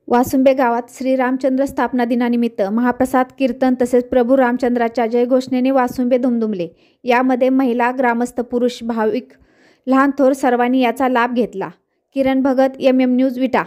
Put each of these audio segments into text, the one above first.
वासुंबे गावात श्री रामचंद्र स्थापना दिनानिमित्त महाप्रसाद कीर्तन तसेच प्रभू रामचंद्राच्या जयघोषणेने वासुंबे दुमदुमले। यामध्ये महिला, ग्रामस्थ, पुरुष, भाविक, लहान थोर सर्वांनी याचा लाभ घेतला। किरण भगत, MM न्यूज, विटा।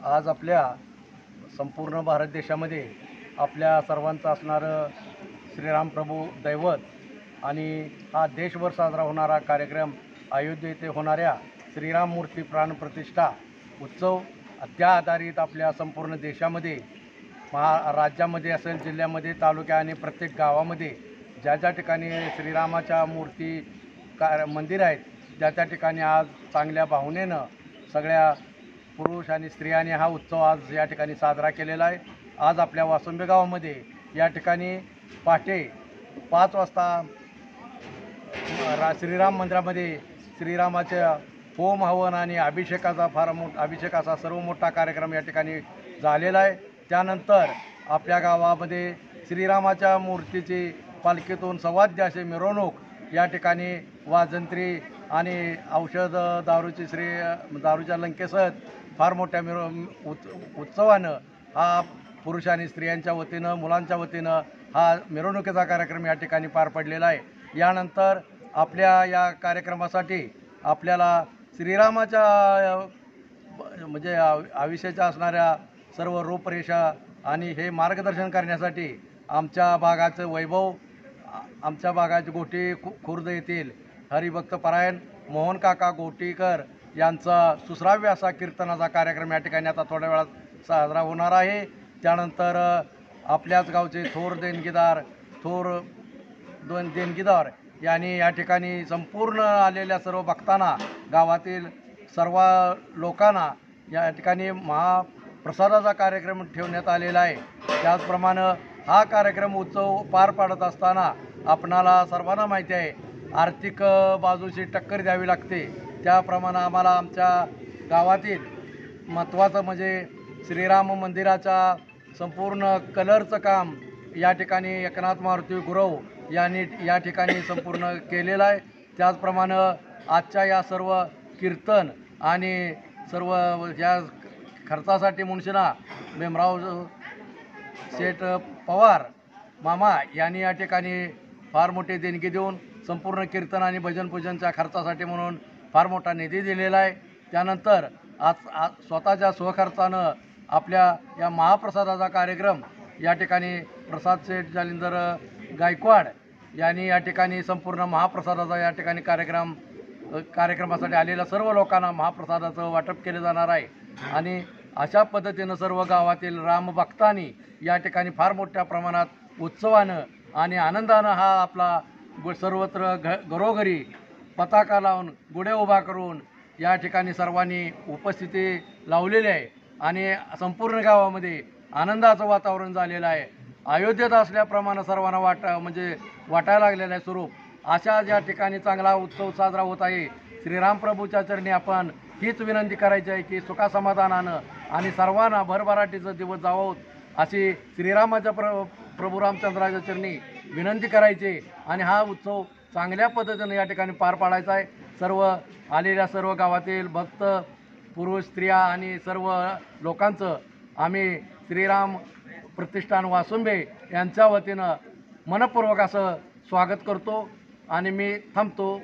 आज आपल्या संपूर्ण भारत देशामध्ये आपल्या सर्वांचं असणारं श्रीराम प्रभू दैवत आणि हा देशभर साजरा होणारा कार्यक्रम अयोध्ये येथे होणाऱ्या श्रीराम मूर्ती प्राणप्रतिष्ठा उत्सव त्या आधारित आपल्या संपूर्ण देशामध्ये राज्यामध्ये असेल, जिल्ह्यामध्ये, तालुक्या आणि प्रत्येक गावामध्ये ज्या ज्या ठिकाणी श्रीरामाच्या मूर्ती मंदिर आहेत त्या ठिकाणी आज चांगल्या भावनेनं सगळ्या पुरुष आणि स्त्रियांनी हा उत्सव आज या ठिकाणी साजरा केलेला आहे। आज आपल्या वासुंबे गावामध्ये या ठिकाणी पहाटे 5 वाजता श्रीराम मंदिरामध्ये श्रीरामाच्या होम हवन आणि अभिषेकाचा सर्व मोठा कार्यक्रम या ठिकाणी झालेला आहे। त्यानंतर आपल्या गावामध्ये श्रीरामाच्या मूर्तीची पालखीतून सवाद्य असे मिरवणूक या ठिकाणी वाजंत्री आणि औषध दारूच्या लंकेसह फार मोठ्या उत्सवानं हा पुरुष आणि स्त्रियांच्या वतीनं, मुलांच्या वतीनं हा मिरवणुकीचा कार्यक्रम या ठिकाणी पार पडलेला आहे। यानंतर आपल्या या कार्यक्रमासाठी आपल्याला श्रीरामाच्या म्हणजे आयुष्याच्या असणाऱ्या सर्व रूपरेषा आणि हे मार्गदर्शन करण्यासाठी आमच्या भागाचं वैभव, आमच्या भागाचे गोटी खुर्द येथील हरिभक्त परायण मोहन काका गोटीकर यांचा सुसराव्य असा कीर्तनाचा कार्यक्रम या ठिकाणी आता थोड्या वेळात साजरा होणार आहे. त्यानंतर आपल्याच गावचे थोर देणगीदार यांनी या ठिकाणी संपूर्ण आलेल्या सर्व भक्तांना, गावातील सर्व लोकांना या ठिकाणी महाप्रसादाचा कार्यक्रम ठेवण्यात आलेला आहे. त्याचप्रमाणे हा कार्यक्रम उत्सव पार पाडत असताना आपणाला सर्वांना माहिती आहे, आर्थिक बाजूची टक्कर द्यावी लागते. त्याप्रमाणे आम्हाला आमच्या गावातील महत्त्वाचं म्हणजे श्रीराम मंदिराच्या संपूर्ण कलरचं काम या ठिकाणी एकनाथ मारुती गुरव यांनी या ठिकाणी संपूर्ण केलेलं आहे. त्याचप्रमाणे आजच्या या सर्व कीर्तन आणि सर्व या खर्चासाठी मुंशीना भीमराव शेठ पवार मामा यांनी या ठिकाणी फार मोठी देणगी देऊन संपूर्ण कीर्तन आणि भजन पूजनच्या खर्चासाठी म्हणून फार मोठा निधी दिलेला आहे. त्यानंतर आज स्वतःच्या स्वखर्चानं आपल्या या महाप्रसादाचा कार्यक्रम या ठिकाणी प्रसाद शेठ जालिंदर गायकवाड यांनी या ठिकाणी संपूर्ण महाप्रसादाचा या ठिकाणी कार्यक्रमासाठी आलेल्या सर्व लोकांना महाप्रसादाचं वाटप केलं जाणार आहे. आणि अशा पद्धतीनं सर्व गावातील रामभक्तांनी या ठिकाणी फार मोठ्या प्रमाणात उत्सवानं आणि आनंदानं हा आपला सर्वत्र घरोघरी पताका लावून गुढे उभा करून या ठिकाणी सर्वांनी उपस्थिती लावलेली आहे आणि संपूर्ण गावामध्ये आनंदाचं वातावरण झालेलं आहे. अयोध्येत असल्याप्रमाणे सर्वांना वाटायला लागलेलं आहे स्वरूप. अशा ज्या ठिकाणी चांगला उत्सव साजरा होत आहे, श्रीराम प्रभूच्या चरणी आपण हीच विनंती करायची आहे की सुखासमाधानानं आणि सर्वांना भरभराटीचं दिवस जावोत अशी श्रीरामाच्या प्रभू रामचंद्राच्या चरणी विनंती करायची आणि हा उत्सव चांगल्या पद्धतीनं या ठिकाणी पार पाडायचा आहे. सर्व आलेल्या सर्व गावातील भक्त पुरुष, स्त्रिया आणि सर्व लोकांचं आम्ही श्रीराम प्रतिष्ठान वासुंबे यांच्या वतीनं मनपूर्वक असं स्वागत करतो आणि मी थांबतो.